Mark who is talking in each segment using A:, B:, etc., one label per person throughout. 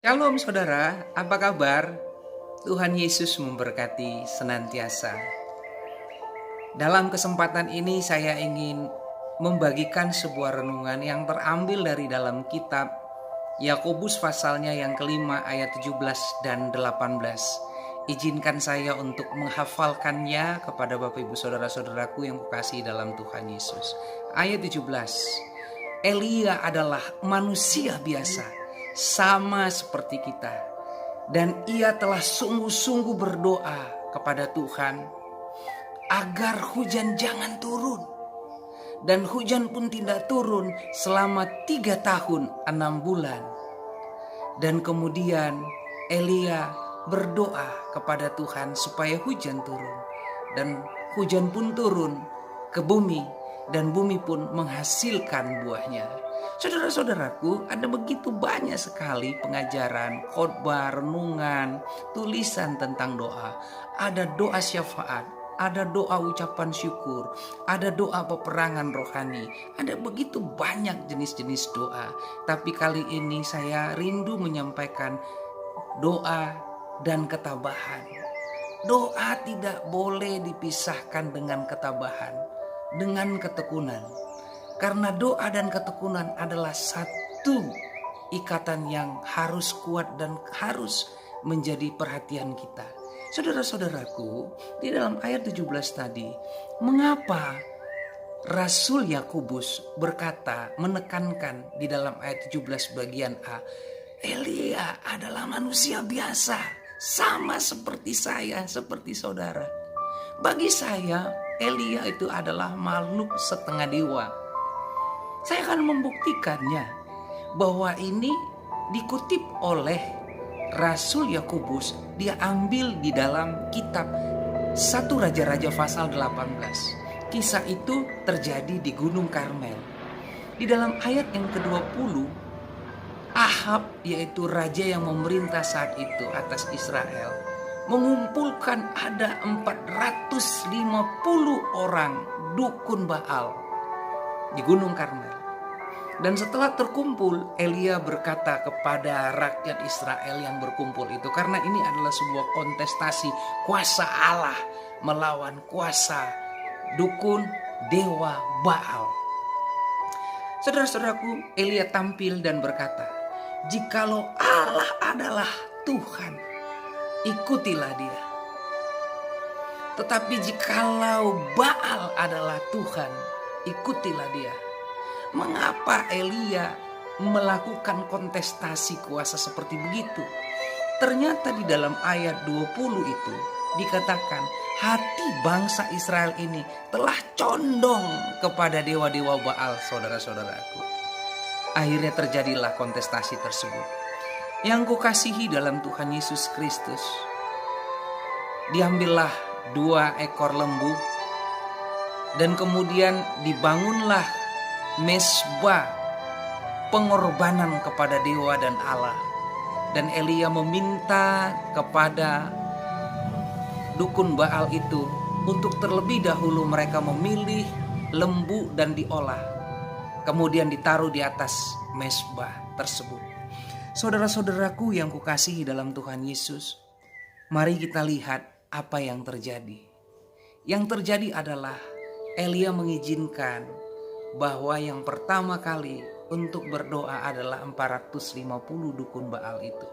A: Shalom saudara, apa kabar? Tuhan Yesus memberkati senantiasa. Dalam kesempatan ini saya ingin membagikan sebuah renungan yang terambil dari dalam kitab Yakobus pasalnya yang kelima ayat 17 dan 18. Izinkan saya untuk menghafalkannya kepada Bapak Ibu Saudara-saudaraku yang kukasihi dalam Tuhan Yesus. Ayat 17. Elia adalah manusia biasa, sama seperti kita, dan ia telah sungguh-sungguh berdoa kepada Tuhan agar hujan jangan turun, dan hujan pun tidak turun selama 3 tahun 6 bulan. Dan kemudian Elia berdoa kepada Tuhan supaya hujan turun, dan hujan pun turun ke bumi, dan bumi pun menghasilkan buahnya. Saudara-saudaraku, ada begitu banyak sekali pengajaran, khotbah, renungan, tulisan tentang doa. Ada doa syafaat, ada doa ucapan syukur, ada doa peperangan rohani. Ada begitu banyak jenis-jenis doa. Tapi kali ini saya rindu menyampaikan doa dan ketabahan. Doa tidak boleh dipisahkan dengan ketabahan, dengan ketekunan. Karena doa dan ketekunan adalah satu ikatan yang harus kuat dan harus menjadi perhatian kita. Saudara-saudaraku, di dalam ayat 17 tadi, mengapa Rasul Yakobus berkata, menekankan di dalam ayat 17 bagian A, Elia adalah manusia biasa, sama seperti saya, seperti saudara. Bagi saya, Elia itu adalah makhluk setengah dewa. Saya akan membuktikannya bahwa ini dikutip oleh Rasul Yakobus. Dia ambil di dalam kitab 1 Raja-Raja pasal 18. Kisah itu terjadi di Gunung Karmel. Di dalam ayat yang ke-20, Ahab, yaitu raja yang memerintah saat itu atas Israel, mengumpulkan ada 450 orang dukun Baal di Gunung Karmel. Dan setelah terkumpul, Elia berkata kepada rakyat Israel yang berkumpul itu, karena ini adalah sebuah kontestasi kuasa Allah melawan kuasa dukun dewa Baal. Saudara-saudaraku, Elia tampil dan berkata, jikalau Allah adalah Tuhan, ikutilah dia. Tetapi jikalau Baal adalah Tuhan, ikutilah dia. Mengapa Elia melakukan kontestasi kuasa seperti begitu? Ternyata di dalam ayat 20 itu dikatakan hati bangsa Israel ini telah condong kepada dewa-dewa Baal, saudara-saudaraku. Akhirnya terjadilah kontestasi tersebut. Yang kukasihi dalam Tuhan Yesus Kristus, diambillah 2 ekor lembu dan kemudian dibangunlah mesbah pengorbanan kepada dewa dan Allah. Dan Elia meminta kepada dukun Baal itu untuk terlebih dahulu mereka memilih lembu dan diolah, kemudian ditaruh di atas mesbah tersebut. Saudara-saudaraku yang kukasihi dalam Tuhan Yesus, mari kita lihat apa yang terjadi. Yang terjadi adalah Elia mengizinkan bahwa yang pertama kali untuk berdoa adalah 450 dukun Baal itu.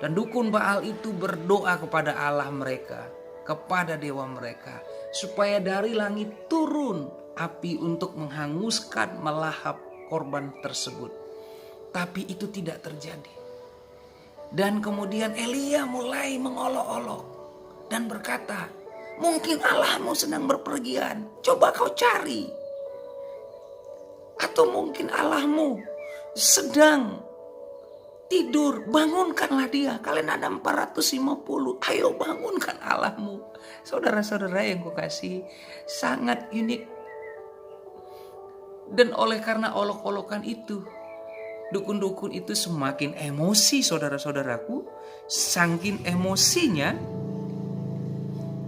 A: Dan dukun Baal itu berdoa kepada Allah mereka, kepada dewa mereka, supaya dari langit turun api untuk menghanguskan, melahap korban tersebut. Tapi itu tidak terjadi. Dan kemudian Elia mulai mengolok-olok dan berkata, mungkin Allahmu sedang berpergian, coba kau cari. Atau mungkin Allahmu sedang tidur, bangunkanlah dia. Kalian ada 450, ayo bangunkan Allahmu. Saudara-saudara yang kukasihi, sangat unik. Dan oleh karena olok-olokan itu, dukun-dukun itu semakin emosi, saudara-saudaraku. Saking emosinya,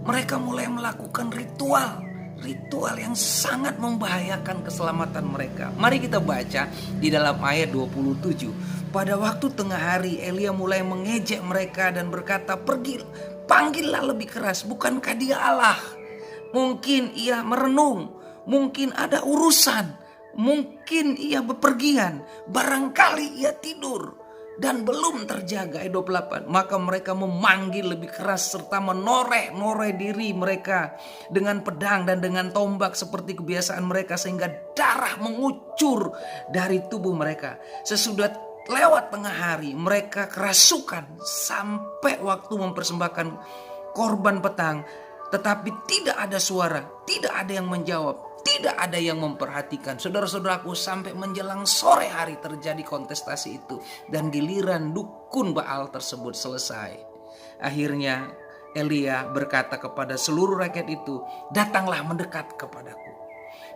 A: mereka mulai melakukan ritual ritual yang sangat membahayakan keselamatan mereka. Mari kita baca di dalam ayat 27. Pada waktu tengah hari Elia mulai mengejek mereka dan berkata, "Pergi, panggillah lebih keras, bukankah dia Allah?" Mungkin ia merenung, mungkin ada urusan, mungkin ia bepergian, barangkali ia tidur dan belum terjaga. Ayat 28. Maka mereka memanggil lebih keras serta menoreh diri mereka dengan pedang dan dengan tombak seperti kebiasaan mereka, sehingga darah mengucur dari tubuh mereka. Sesudah lewat tengah hari mereka kerasukan sampai waktu mempersembahkan korban petang, tetapi tidak ada suara, tidak ada yang menjawab, tidak ada yang memperhatikan. Saudara-saudaraku, sampai menjelang sore hari terjadi kontestasi itu, dan giliran dukun Baal tersebut selesai. Akhirnya Elia berkata kepada seluruh rakyat itu, "Datanglah mendekat kepadaku."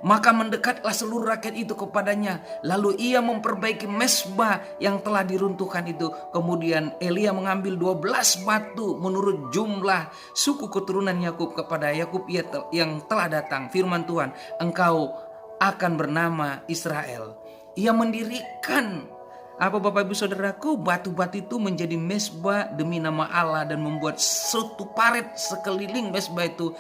A: Maka mendekatlah seluruh rakyat itu kepadanya. Lalu ia memperbaiki mezbah yang telah diruntuhkan itu. Kemudian Elia mengambil 12 batu menurut jumlah suku keturunan Yakub kepada Yakub yang telah datang. Firman Tuhan, "Engkau akan bernama Israel." Ia mendirikan Bapak Ibu Saudaraku, batu-batu itu menjadi mezbah demi nama Allah, dan membuat satu paret sekeliling mezbah itu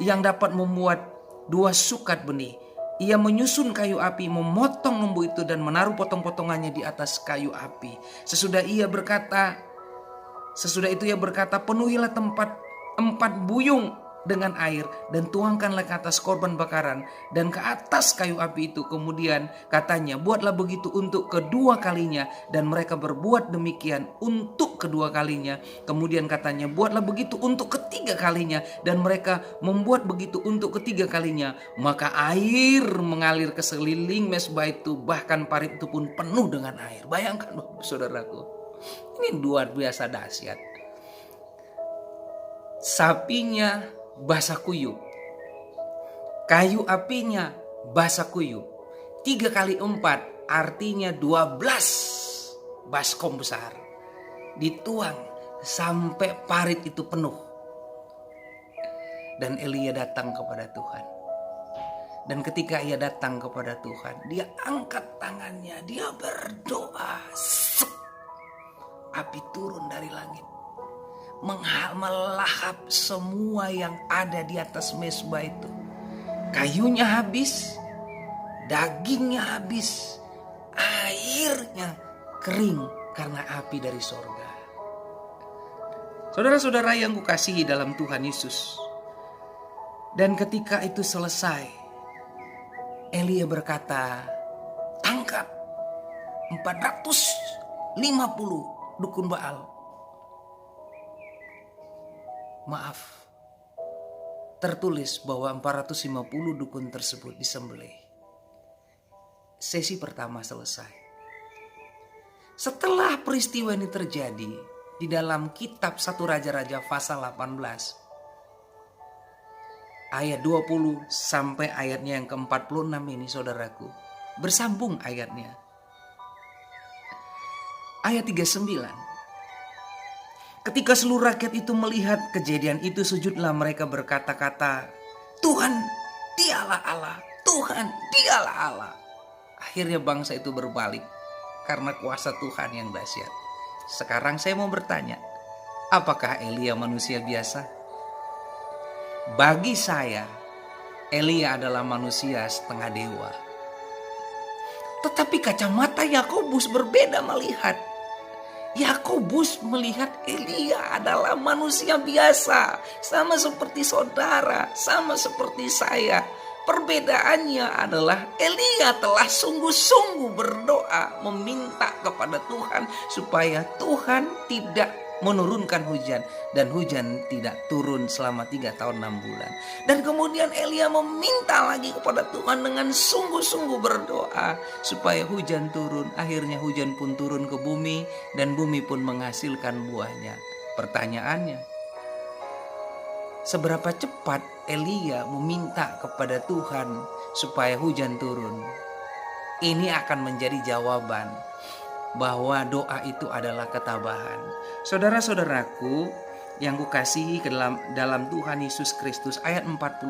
A: yang dapat memuat 2 sukat benih. Ia menyusun kayu api, memotong lembu itu dan menaruh potong-potongannya di atas kayu api. Sesudah itu ia berkata, "Penuhilah tempat 4 buyung dengan air dan tuangkanlah ke atas korban bakaran dan ke atas kayu api itu." Kemudian katanya, "Buatlah begitu untuk kedua kalinya." Dan mereka berbuat demikian untuk kedua kalinya. Kemudian katanya, "Buatlah begitu untuk ketiga kalinya." Dan mereka membuat begitu untuk ketiga kalinya. Maka air mengalir ke sekeliling mezbah itu, bahkan parit itu pun penuh dengan air. Bayangkan saudaraku, ini luar biasa dahsyat. Sapinya basah kuyup, kayu apinya basah kuyup. 3 kali 4 artinya 12 baskom besar dituang sampai parit itu penuh. Dan Elia datang kepada Tuhan. Dan ketika ia datang kepada Tuhan, dia angkat tangannya, dia berdoa. Api turun dari langit, melahap semua yang ada di atas mezbah itu. Kayunya habis, dagingnya habis, airnya kering karena api dari sorga. Saudara-saudara yang kukasihi dalam Tuhan Yesus, dan ketika itu selesai, Elia berkata, "Tangkap 450 dukun Baal." Maaf, tertulis bahwa 450 dukun tersebut disembelih. Sesi pertama selesai. Setelah peristiwa ini terjadi, di dalam kitab 1 Raja-Raja pasal 18 ayat 20 sampai ayatnya yang ke-46 ini, saudaraku, bersambung ayatnya. Ayat 39. Ketika seluruh rakyat itu melihat kejadian itu, sujudlah mereka berkata-kata, "Tuhan, dialah Allah, Tuhan, dialah Allah." Akhirnya bangsa itu berbalik karena kuasa Tuhan yang dahsyat. Sekarang saya mau bertanya, apakah Elia manusia biasa? Bagi saya, Elia adalah manusia setengah dewa. Tetapi kacamata Yakobus berbeda melihat. Yakobus melihat Elia adalah manusia biasa, sama seperti saudara, sama seperti saya. Perbedaannya adalah Elia telah sungguh-sungguh berdoa meminta kepada Tuhan supaya Tuhan tidak menurunkan hujan, dan hujan tidak turun selama 3 tahun 6 bulan. Dan kemudian Elia meminta lagi kepada Tuhan dengan sungguh-sungguh berdoa supaya hujan turun. Akhirnya hujan pun turun ke bumi dan bumi pun menghasilkan buahnya. Pertanyaannya, seberapa cepat Elia meminta kepada Tuhan supaya hujan turun? Ini akan menjadi jawaban bahwa doa itu adalah ketabahan. Saudara-saudaraku, yang kukasihi ke dalam Tuhan Yesus Kristus, ayat 41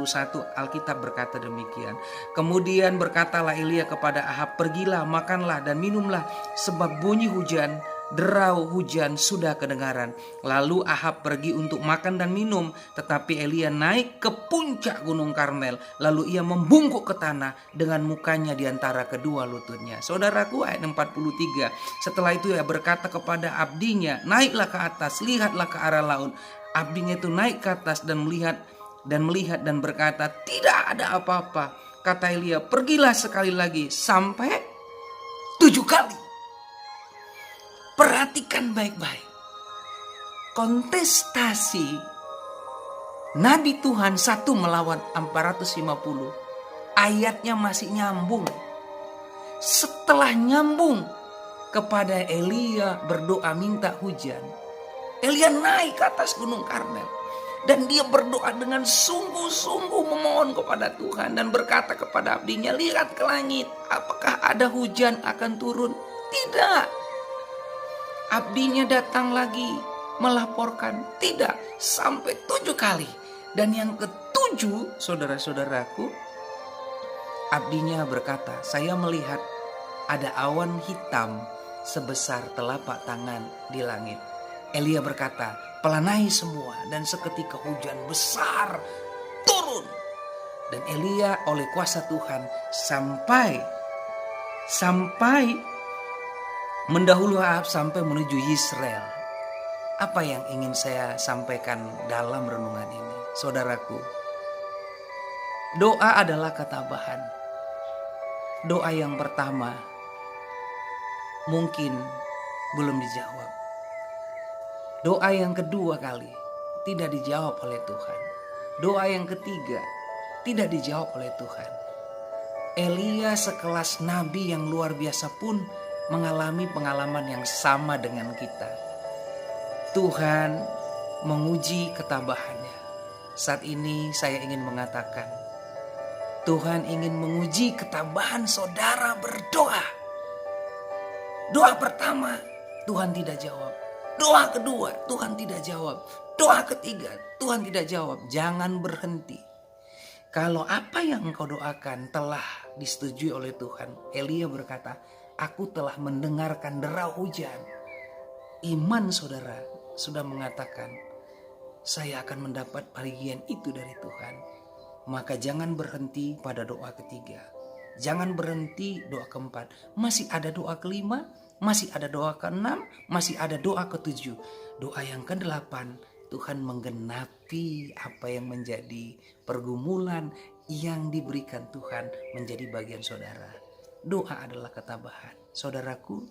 A: Alkitab berkata demikian. Kemudian berkatalah Elia kepada Ahab, pergilah, makanlah dan minumlah, sebab bunyi hujan, derau hujan sudah kedengaran. Lalu Ahab pergi untuk makan dan minum, tetapi Elia naik ke puncak gunung Karmel, lalu ia membungkuk ke tanah dengan mukanya di antara kedua lututnya. Saudaraku, ayat 43, setelah itu ia berkata kepada abdinya, naiklah ke atas, lihatlah ke arah laut. Abdinya itu naik ke atas dan melihat dan berkata, tidak ada apa-apa. Kata Elia, pergilah sekali lagi sampai 7 kali. Perhatikan baik-baik. Kontestasi Nabi Tuhan 1 melawan 450. Ayatnya masih nyambung. Setelah nyambung kepada Elia berdoa minta hujan, Elia naik ke atas gunung Karmel dan dia berdoa dengan sungguh-sungguh memohon kepada Tuhan dan berkata kepada abdinya, lihat ke langit, apakah ada hujan akan turun? Tidak. Abdinya datang lagi melaporkan, tidak, sampai 7 kali. Dan yang ke-7, saudara-saudaraku, abdinya berkata, saya melihat ada awan hitam sebesar telapak tangan di langit. Elia berkata, pelanai semua, dan seketika hujan besar turun. Dan Elia oleh kuasa Tuhan sampai mendahului Ahab sampai menuju Yisrael. Apa yang ingin saya sampaikan dalam renungan ini? Saudaraku, doa adalah ketabahan. Doa yang pertama mungkin belum dijawab. Doa yang kedua kali tidak dijawab oleh Tuhan. Doa yang ketiga tidak dijawab oleh Tuhan. Elia sekelas nabi yang luar biasa pun mengalami pengalaman yang sama dengan kita. Tuhan menguji ketabahannya. Saat ini saya ingin mengatakan, Tuhan ingin menguji ketabahan saudara berdoa. Doa pertama Tuhan tidak jawab. Doa kedua Tuhan tidak jawab. Doa ketiga Tuhan tidak jawab. Jangan berhenti. Kalau apa yang engkau doakan telah disetujui oleh Tuhan. Elia berkata, aku telah mendengarkan derau hujan. Iman saudara sudah mengatakan, saya akan mendapat bagian itu dari Tuhan. Maka jangan berhenti pada doa ketiga. Jangan berhenti doa keempat. Masih ada doa kelima, masih ada doa keenam, masih ada doa ketujuh. Doa yang kedelapan, Tuhan menggenapi apa yang menjadi pergumulan yang diberikan Tuhan menjadi bagian saudara. Doa adalah ketabahan. Saudaraku,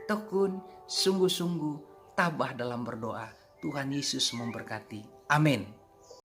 A: tekun, sungguh-sungguh tabah dalam berdoa. Tuhan Yesus memberkati. Amin.